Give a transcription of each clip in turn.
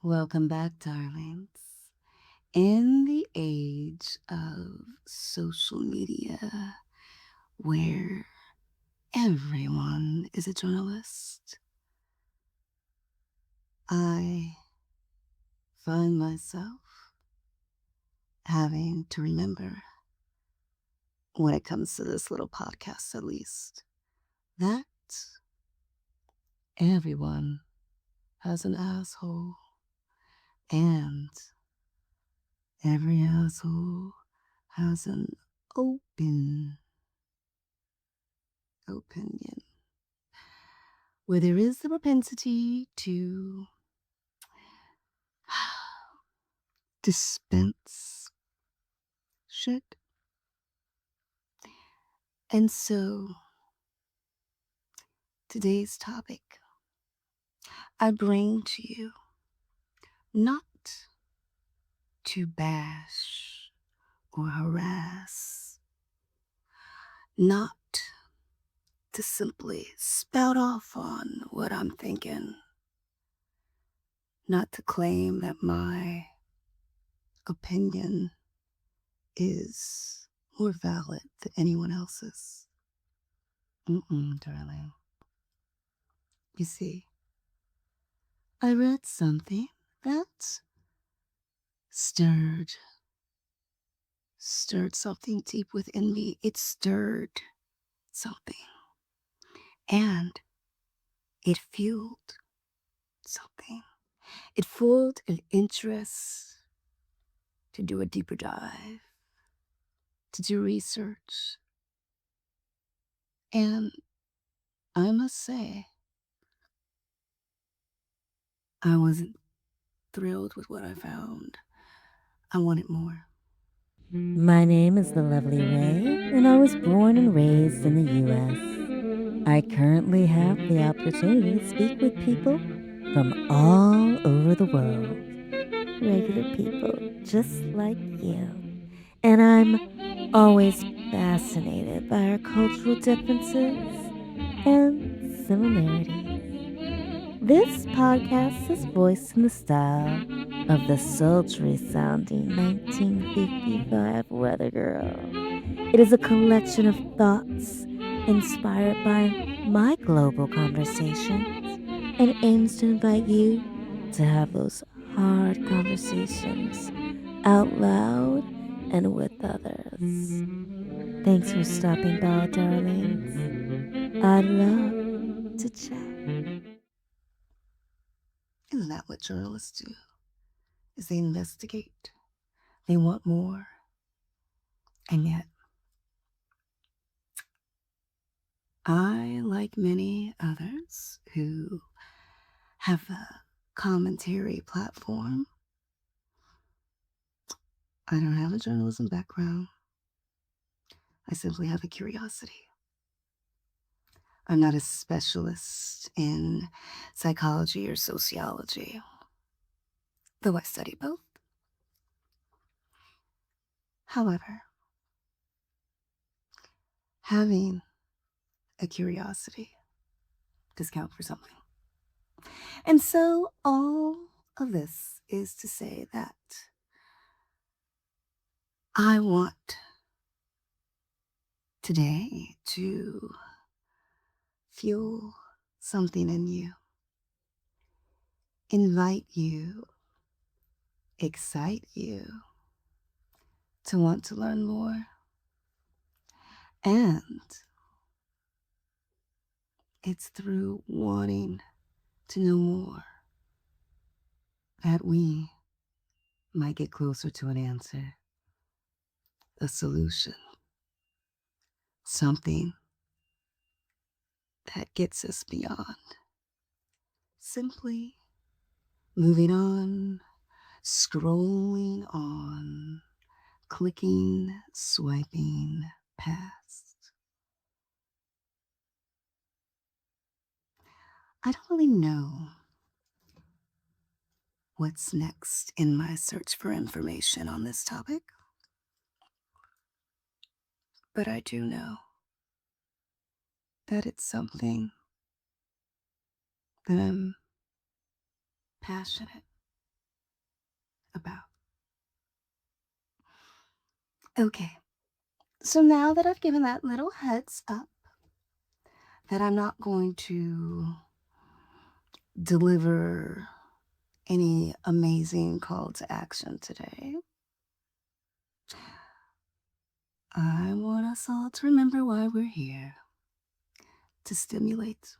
Welcome back, darlings. In the age of social media, where everyone is a journalist, I find myself having to remember, when it comes to this little podcast at least, that everyone has an asshole, and every asshole has an open opinion, where there is the propensity to dispense shit. And so, today's topic I bring to you not to bash or harass, not to simply spout off on what I'm thinking, not to claim that my opinion is more valid than anyone else's. Darling. You see, I read something that stirred something deep within me. It stirred something, and it fueled something. It fueled an interest to do a deeper dive, to do research. And I must say, I wasn't thrilled with what I found. I wanted more. My name is the lovely Ray, and I was born and raised in the US. I currently have the opportunity to speak with people from all over the world, regular people just like you. And I'm always fascinated by our cultural differences and similarities. This podcast is voiced in the style of the sultry sounding 1955 Weather Girl. It is a collection of thoughts inspired by my global conversations and aims to invite you to have those hard conversations out loud and with others. Thanks for stopping by, darlings. I'd love to chat. Isn't that what journalists do? Is they investigate. They want more. And yet, I, like many others who have a commentary platform, I don't have a journalism background. I simply have a curiosity. I'm not a specialist in psychology or sociology, though I study both. However, having a curiosity does count for something. And so, all of this is to say that I want today to fuel something in you, invite you, excite you to want to learn more. And it's through wanting to know more that we might get closer to an answer, a solution, something that gets us beyond simply moving on, scrolling on, clicking, swiping past. I don't really know what's next in my search for information on this topic, but I do know that it's something that I'm passionate about. Okay, so now that I've given that little heads up that I'm not going to deliver any amazing call to action today, I want us all to remember why we're here to stimulate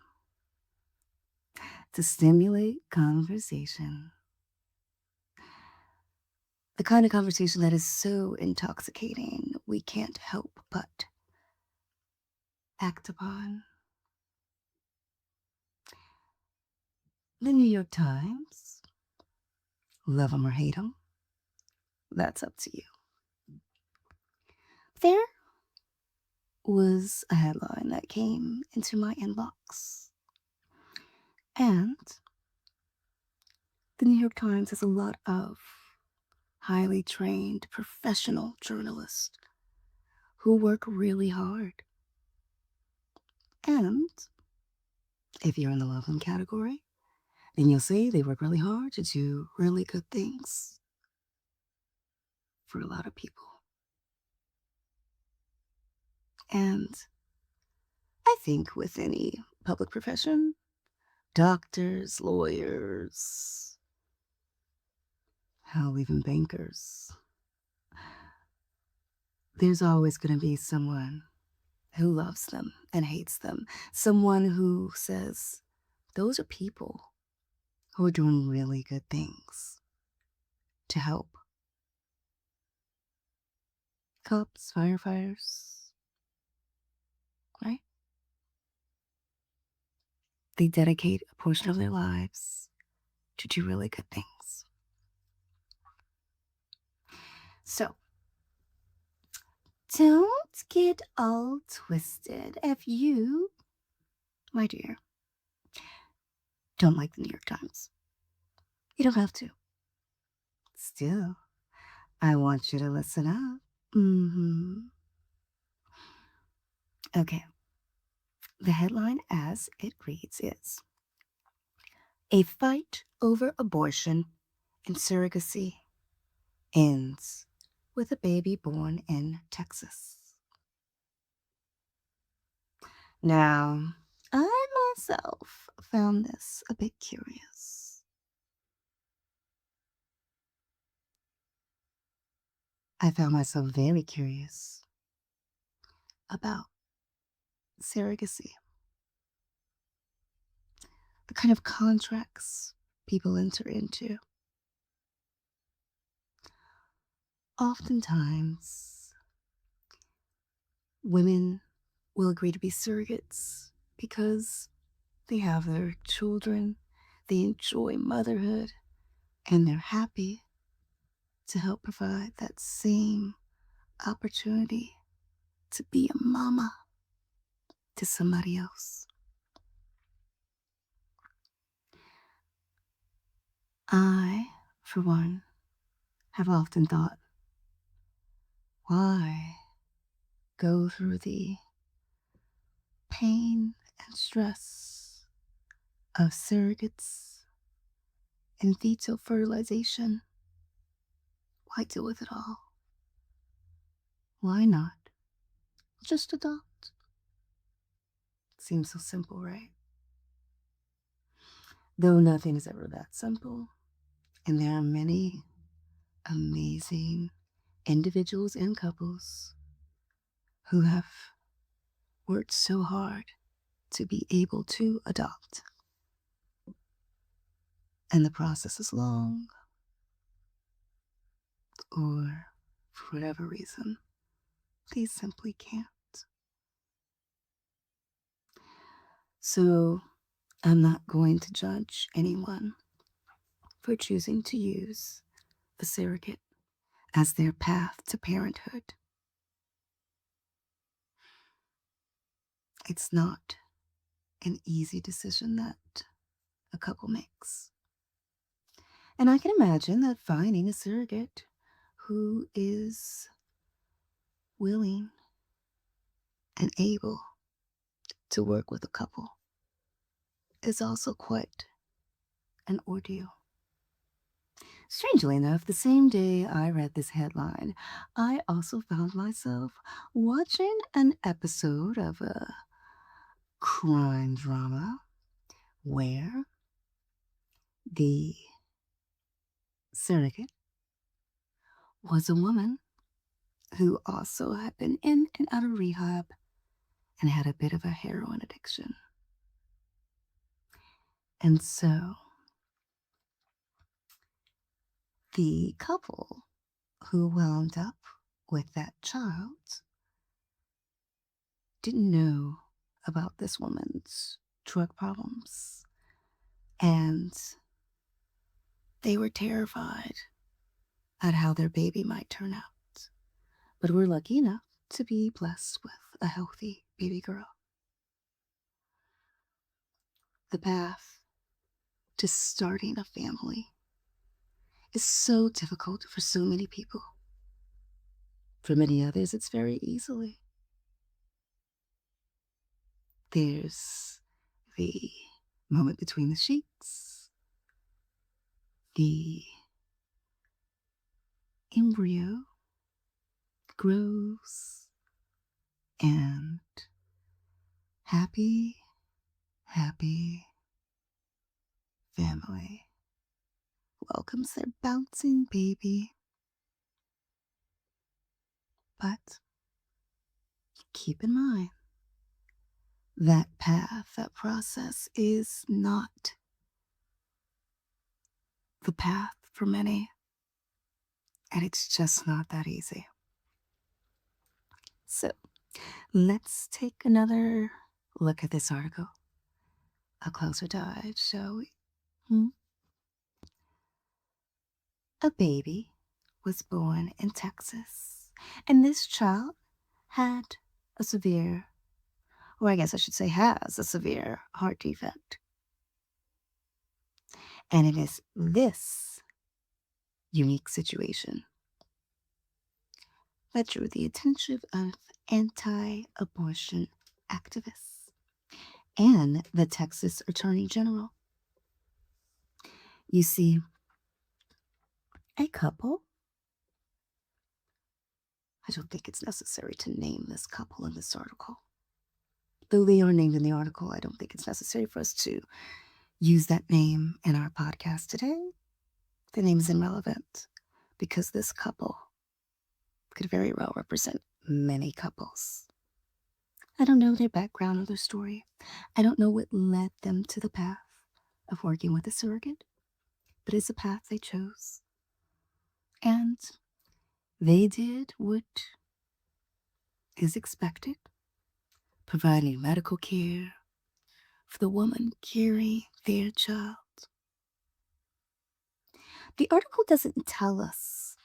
conversation. The kind of conversation that is so intoxicating we can't help but act upon. The New York Times, love 'em or hate 'em, that's up to you. There was a headline that came into my inbox, and the New York Times has a lot of highly trained professional journalists who work really hard. And if you're in the love 'em category, then you'll see they work really hard to do really good things for a lot of people. And I think with any public profession, doctors, lawyers, hell, even bankers, there's always going to be someone who loves them and hates them. Someone who says, those are people who are doing really good things to help. Cops, firefighters, right? They dedicate a portion of their lives to do really good things. So don't get all twisted if you, my dear, don't like the New York Times. You don't have to. Still, I want you to listen up. Okay. The headline as it reads is A Fight Over Abortion and Surrogacy Ends with a Baby Born in Texas. Now, I myself found this a bit curious. I found myself very curious about surrogacy, the kind of contracts people enter into. Oftentimes, women will agree to be surrogates because they have their children, they enjoy motherhood, and they're happy to help provide that same opportunity to be a mama to somebody else. I, for one, have often thought, why go through the pain and stress of surrogates and fetal fertilization? Why deal with it all? Why not just adopt? Seems so simple, right? Though nothing is ever that simple, and there are many amazing individuals and couples who have worked so hard to be able to adopt. And the process is long, or for whatever reason, they simply can't. So I'm not going to judge anyone for choosing to use a surrogate as their path to parenthood. It's not an easy decision that a couple makes. And I can imagine that finding a surrogate who is willing and able to work with a couple is also quite an ordeal. Strangely enough, the same day I read this headline, I also found myself watching an episode of a crime drama where the surrogate was a woman who also had been in and out of rehab and had a bit of a heroin addiction. And so the couple who wound up with that child didn't know about this woman's drug problems, and they were terrified at how their baby might turn out, but were lucky enough to be blessed with a healthy baby girl. The path to starting a family is so difficult for so many people. For many others, it's very easily. There's the moment between the sheets, the embryo grows, and happy, happy family welcomes their bouncing baby. But keep in mind that path, that process is not the path for many, and it's just not that easy. So let's take another look at this article, a closer dive, shall we? Hmm? A baby was born in Texas, and this child had a severe, or I guess I should say has a severe heart defect. And it is this unique situation that drew the attention of anti abortion activists and the Texas Attorney General. You see, a couple, I don't think it's necessary to name this couple in this article. Though they are named in the article, I don't think it's necessary for us to use that name in our podcast today. The name is irrelevant because this couple could very well represent many couples. I don't know their background or their story. I don't know what led them to the path of working with a surrogate, but it's a path they chose. And they did what is expected, providing medical care for the woman carrying their child. The article doesn't tell us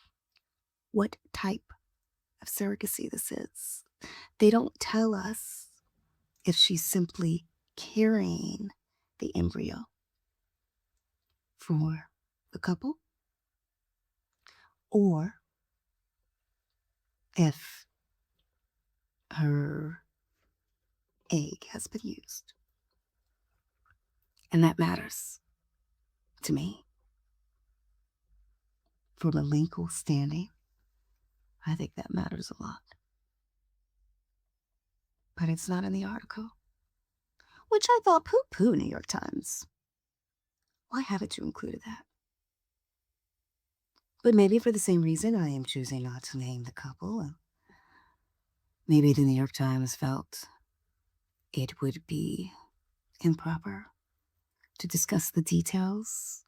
what type of surrogacy this is. They don't tell us if she's simply carrying the embryo for the couple or if her egg has been used. And that matters to me. From a legal standing, I think that matters a lot. But it's not in the article, which I thought poo poo, New York Times. Why haven't you included that? But maybe for the same reason I am choosing not to name the couple. Maybe the New York Times felt it would be improper to discuss the details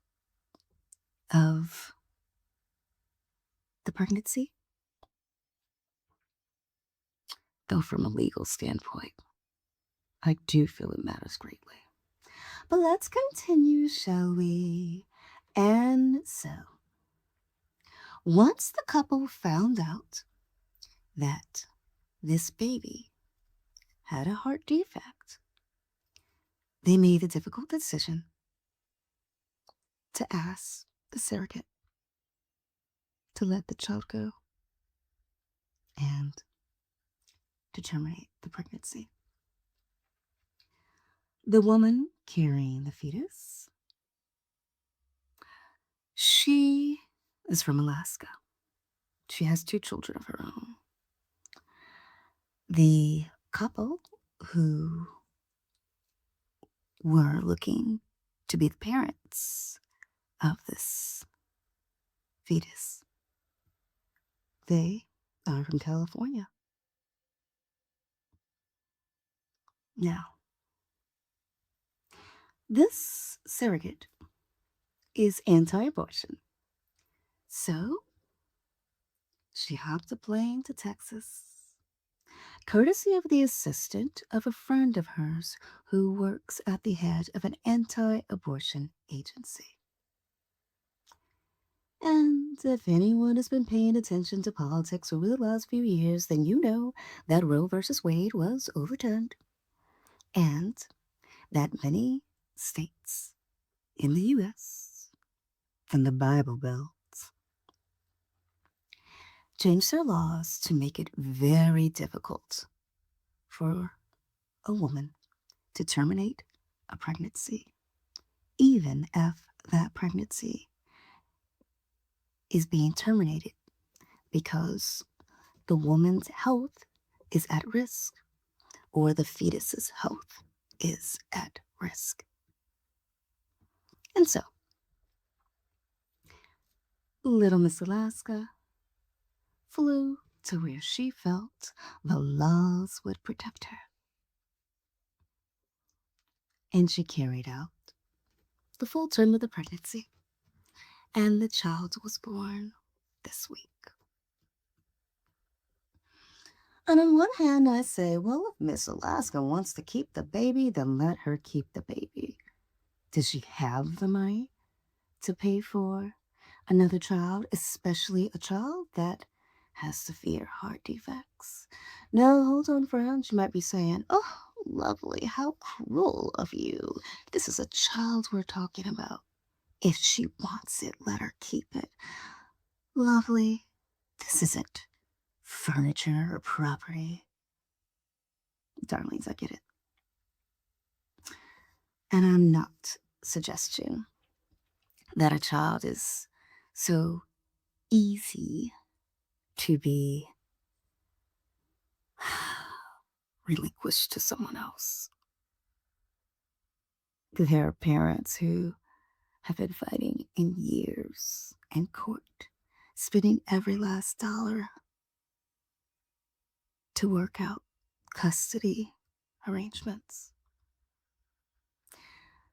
of the pregnancy. Though, from a legal standpoint, I do feel it matters greatly. But let's continue, shall we? And so, once the couple found out that this baby had a heart defect, they made the difficult decision to ask the surrogate to let the child go and to terminate the pregnancy. The woman carrying the fetus, she is from Alaska. She has two children of her own. The couple who were looking to be the parents of this fetus, they are from California. Now, this surrogate is anti abortion. So she hopped a plane to Texas, courtesy of the assistant of a friend of hers who works at the head of an anti abortion agency. And if anyone has been paying attention to politics over the last few years, then you know that Roe versus Wade was overturned and that many states in the US and the Bible Belt changed their laws to make it very difficult for a woman to terminate a pregnancy, even if that pregnancy is being terminated because the woman's health is at risk or the fetus's health is at risk. And so, little Miss Alaska flew to where she felt the laws would protect her. And she carried out the full term of the pregnancy, and the child was born this week. And on one hand, I say, well, if Miss Alaska wants to keep the baby, then let her keep the baby. Does she have the money to pay for another child, especially a child that has severe heart defects? Now, hold on, friends. You might be saying, oh, lovely, how cruel of you. This is a child we're talking about. If she wants it, let her keep it. Lovely, this isn't furniture or property. Darlings, I get it. And I'm not suggesting that a child is so easy to be relinquished to someone else. There are parents who have been fighting in years in court, spending every last dollar to work out custody arrangements.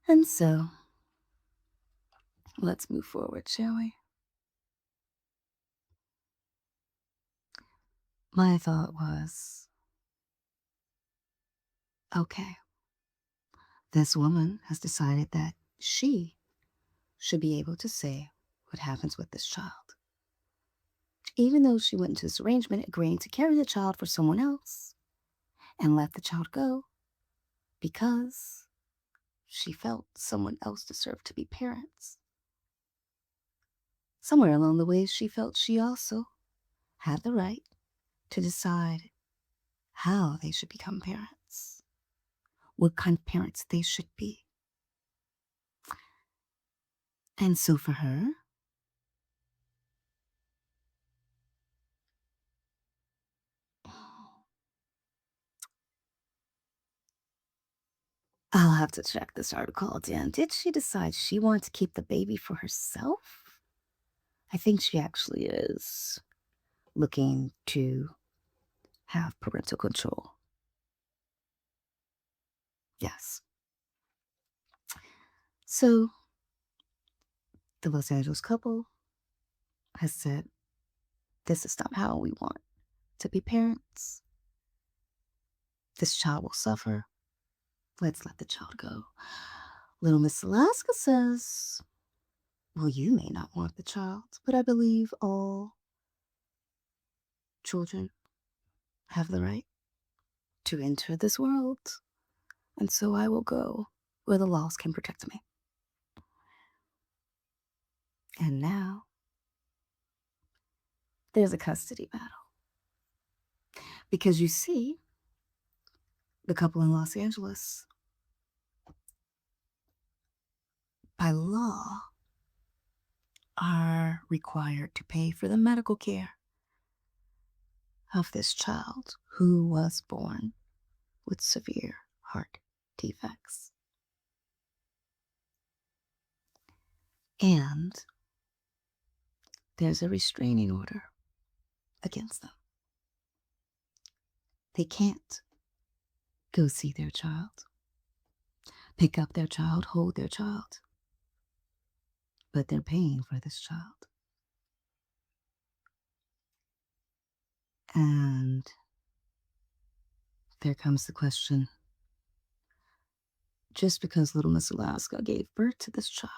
And so, let's move forward, shall we? My thought was, okay, this woman has decided that she should be able to say what happens with this child. Even though she went into this arrangement agreeing to carry the child for someone else and let the child go because she felt someone else deserved to be parents. Somewhere along the way, she felt she also had the right to decide how they should become parents, what kind of parents they should be. And so for her, I'll have to check this article again. Did she decide she wanted to keep the baby for herself? I think she actually is looking to have parental control. Yes. So the Los Angeles couple has said, this is not how we want to be parents. This child will suffer. Let's let the child go. Little Miss Alaska says, well, you may not want the child, but I believe all children have the right to enter this world. And so I will go where the laws can protect me. And now there's a custody battle. Because you see, the couple in Los Angeles, by law, are are required to pay for the medical care of this child who was born with severe heart defects. And there's a restraining order against them. They can't go see their child, pick up their child, hold their child, but they're paying for this child. And there comes the question, just because little Miss Alaska gave birth to this child,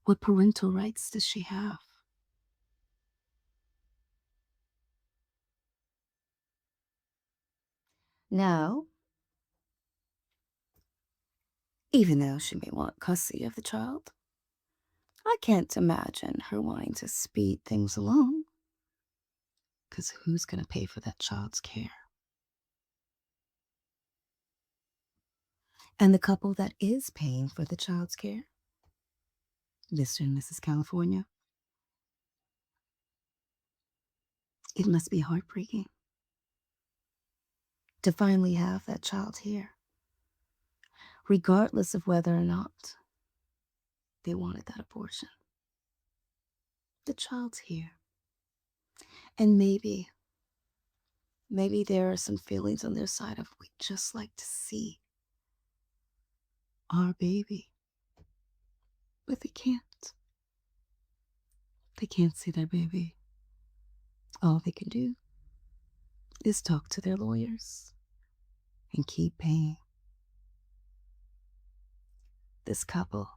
what parental rights does she have? Now, even though she may want custody of the child, I can't imagine her wanting to speed things along. Because who's going to pay for that child's care? And the couple that is paying for the child's care, Mr. and Mrs. California, it must be heartbreaking to finally have that child here, regardless of whether or not they wanted that abortion. The child's here. And maybe there are some feelings on their side of we'd just like to see our baby. But they can't. They can't see their baby. All they can do is talk to their lawyers and keep paying. This couple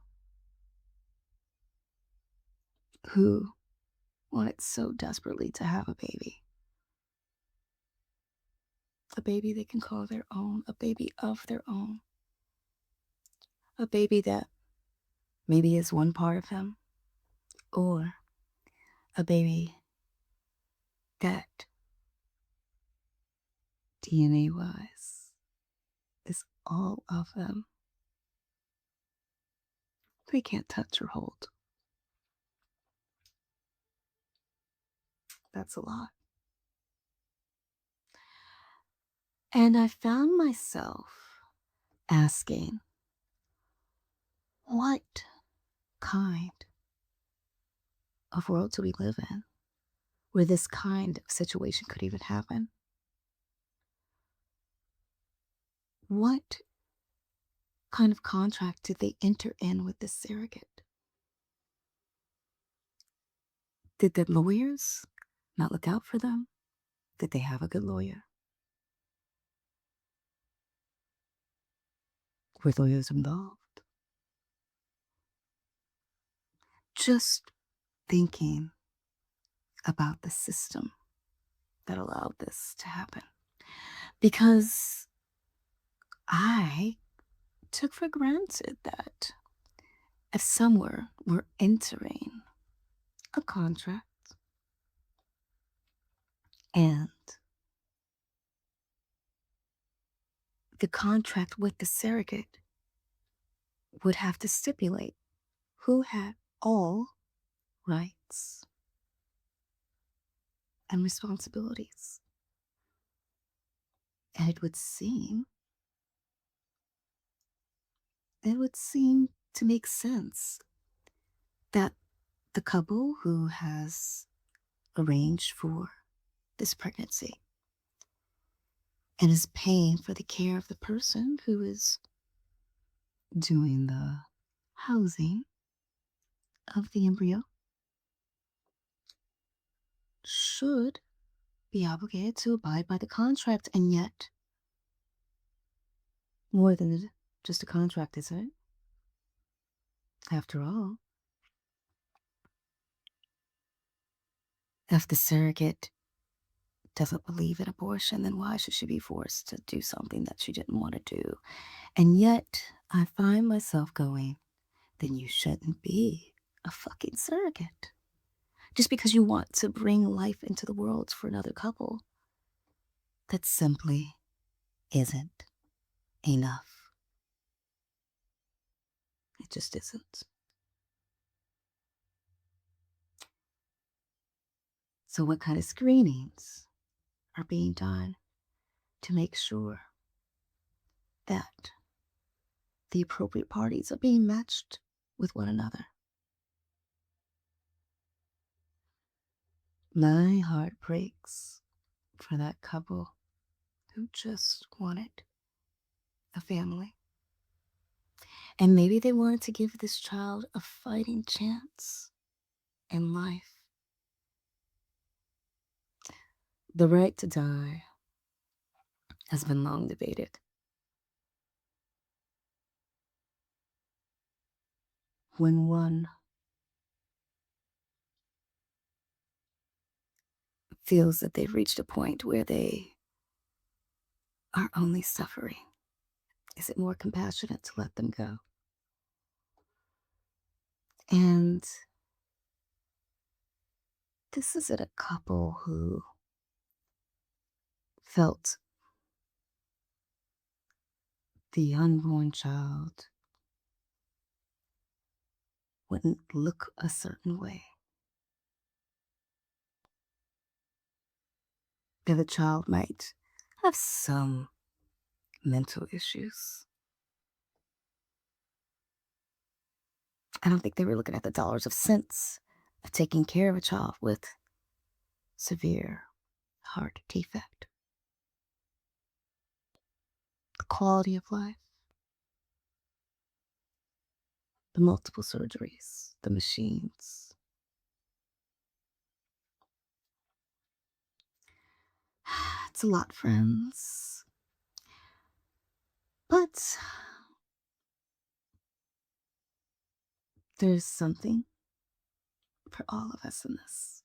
who wanted so desperately to have a baby they can call their own, a baby of their own, a baby that maybe is one part of him, or a baby that DNA wise is all of them. They can't touch or hold. That's a lot. And I found myself asking, what kind of world do we live in where this kind of situation could even happen? What kind of contract did they enter in with this surrogate? Did the lawyers not look out for them? Did they have a good lawyer? Were lawyers involved? Just thinking about the system that allowed this to happen. Because I took for granted that if somewhere were entering a contract and the contract with the surrogate would have to stipulate who had all rights and responsibilities. And it would seem to make sense that the couple who has arranged for this pregnancy and is paying for the care of the person who is doing the housing of the embryo should be obligated to abide by the contract. And yet, more than just a contract, isn't it? After all, if the surrogate doesn't believe in abortion, then why should she be forced to do something that she didn't want to do? And yet, I find myself going, then you shouldn't be a fucking surrogate. Just because you want to bring life into the world for another couple, that simply isn't enough. It just isn't. So, what kind of screenings are being done to make sure that the appropriate parties are being matched with one another? My heart breaks for that couple who just wanted a family. And maybe they wanted to give this child a fighting chance in life. The right to die has been long debated. When one feels that they've reached a point where they are only suffering, is it more compassionate to let them go? And this is a couple who felt the unborn child wouldn't look a certain way, that the child might have some mental issues. I don't think they were looking at the dollars of cents of taking care of a child with severe heart defect, the quality of life, the multiple surgeries, the machines. It's a lot, friends. But there's something for all of us in this.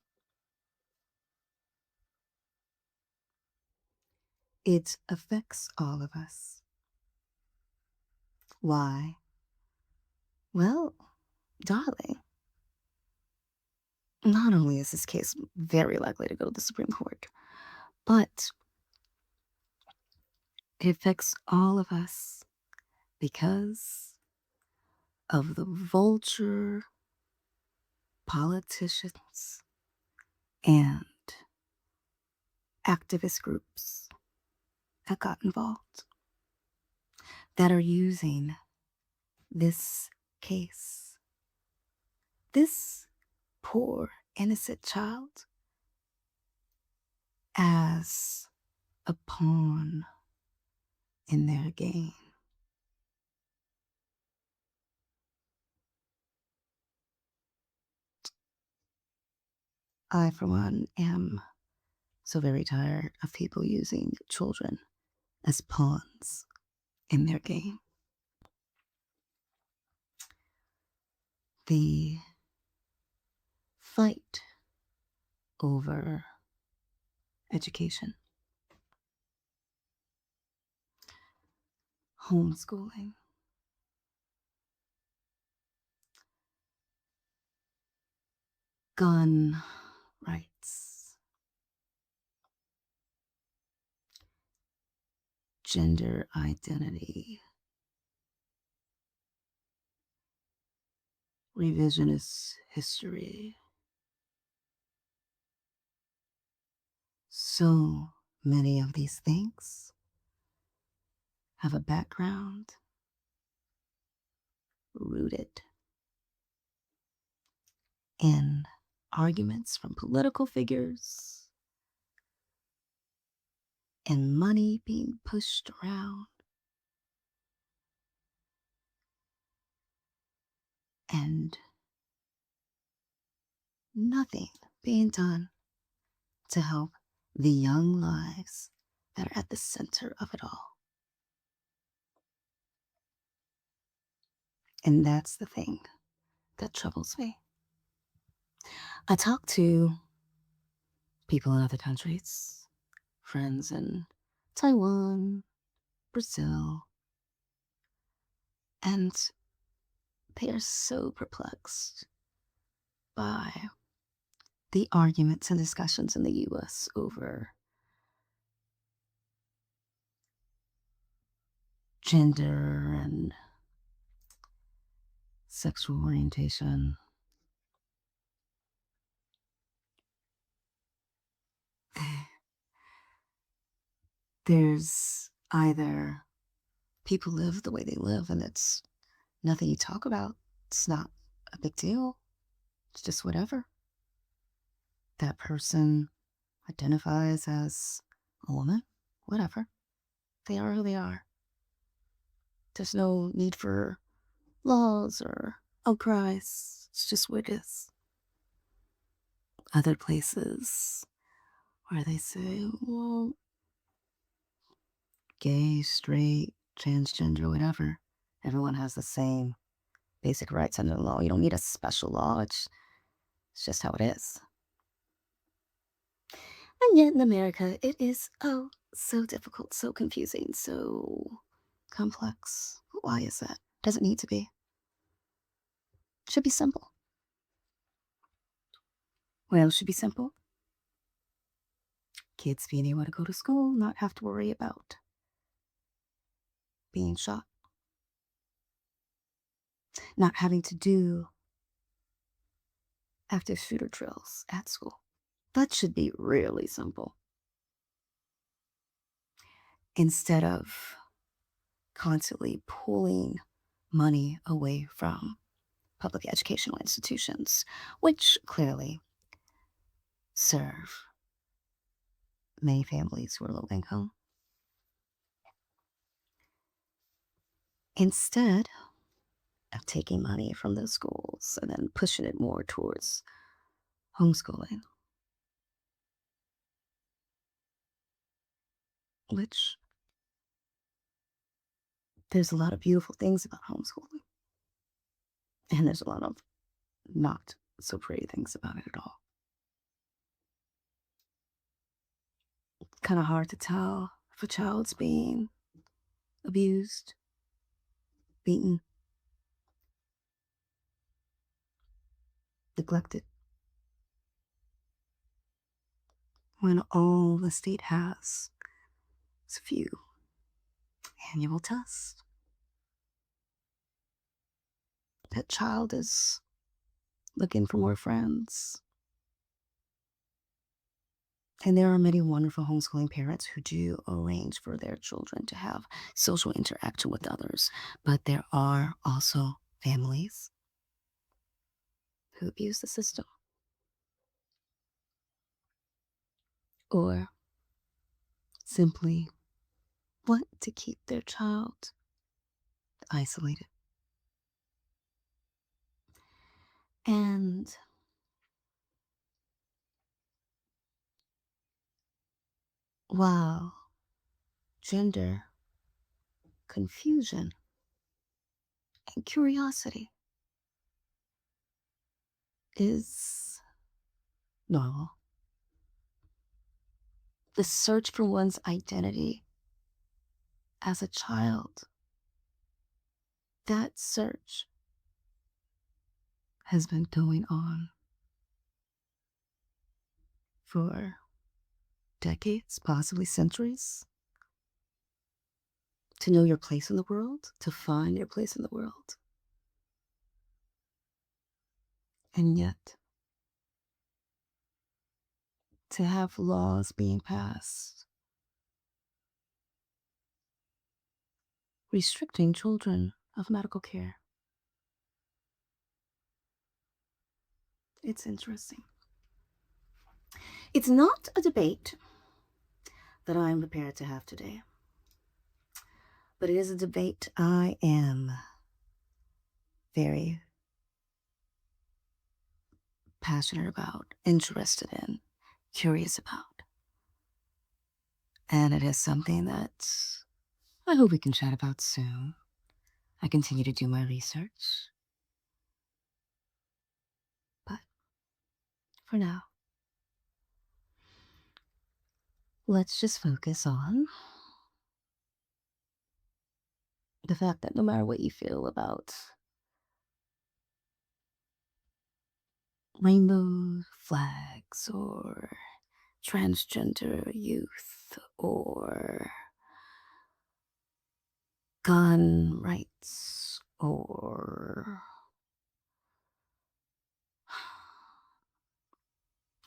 It affects all of us. Why? Well, darling, not only is this case very likely to go to the Supreme Court, but it affects all of us because of the vulture politicians and activist groups that got involved that are using this case, this poor innocent child, as a pawn in their game. I, for one, am so very tired of people using children as pawns in their game. The fight over education, homeschooling, gun rights, gender identity, revisionist history. So many of these things have a background rooted in arguments from political figures and money being pushed around and nothing being done to help the young lives that are at the center of it all. And that's the thing that troubles me. I talk to people in other countries, friends in Taiwan, Brazil, and they are so perplexed by the arguments and discussions in the US over gender and sexual orientation. There's either people live the way they live and it's nothing you talk about, it's not a big deal, it's just whatever. That person identifies as a woman, whatever. They are who they are. There's no need for laws or outcries. It's just what it is. Other places where they say, well, gay, straight, transgender, whatever, everyone has the same basic rights under the law. You don't need a special law. It's just how it is. And yet in America, it is, oh, so difficult, so confusing, so complex. Why is that? Doesn't need to be. Should be simple. Well, it should be simple. Kids being able to go to school, not have to worry about being shot, not having to do active shooter drills at school. That should be really simple. Instead of constantly pulling money away from public educational institutions, which clearly serve many families who are low income. Instead of taking money from those schools and then pushing it more towards homeschooling, which there's a lot of beautiful things about homeschooling, and there's a lot of not so pretty things about it at all. Kind of hard to tell if a child's being abused, beaten, neglected, when all the state has is a few annual tests. That child is looking for more friends. And there are many wonderful homeschooling parents who do arrange for their children to have social interaction with others. But there are also families who abuse the system or simply want to keep their child isolated. And while gender confusion and curiosity is normal, the search for one's identity as a child, that search has been going on for decades, possibly centuries. To know your place in the world, to find your place in the world. And yet, to have laws being passed restricting children of medical care. It's interesting. It's not a debate that I'm prepared to have today, but it is a debate I am very passionate about, interested in, curious about. And it is something that I hope we can chat about soon. I continue to do my research. But for now, let's just focus on the fact that no matter what you feel about rainbow flags or transgender youth or gun rights or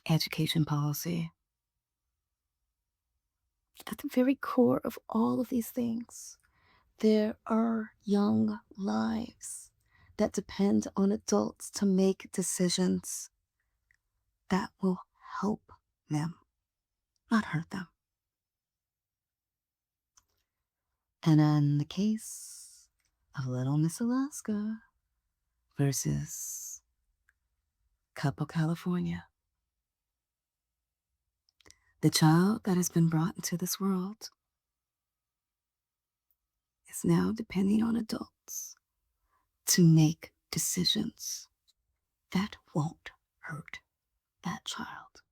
education policy, at the very core of all of these things, there are young lives that depend on adults to make decisions that will help them, not hurt them. And in the case of Little Miss Alaska versus Couple California, the child that has been brought into this world is now depending on adults to make decisions that won't hurt that child.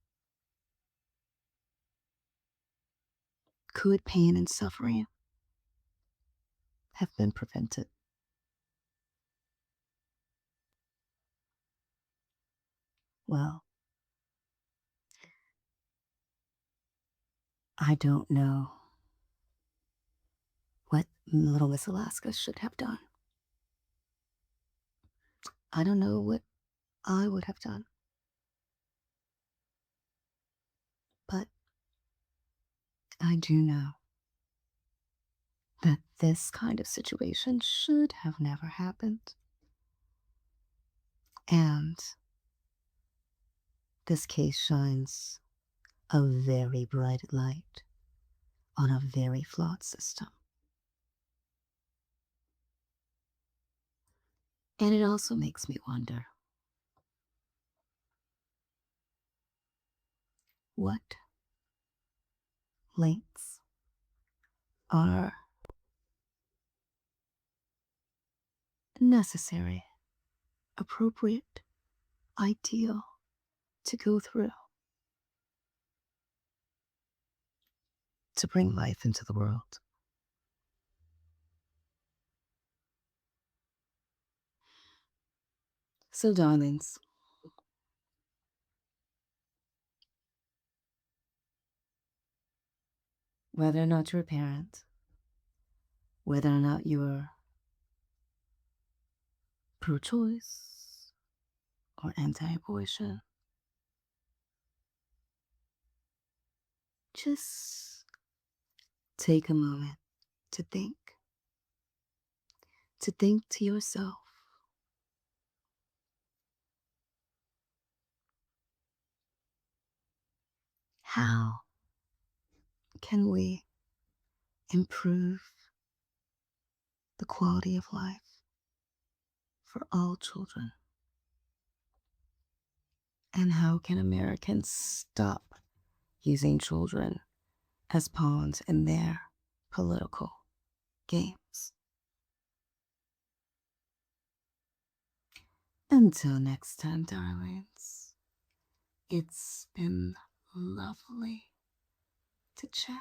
Could pain and suffering have been prevented? Well, I don't know what Little Miss Alaska should have done. I don't know what I would have done. But I do know that this kind of situation should have never happened. And this case shines a very bright light on a very flawed system. And it also makes me wonder, what lengths are necessary, appropriate, ideal to go through to bring life into the world. So, darlings, whether or not you're a parent, whether or not you're pro choice or anti abortion, just take a moment to think, to yourself, how can we improve the quality of life for all children? And how can Americans stop using children as pawns in their political games? Until next time, darlings, it's been lovely to chat.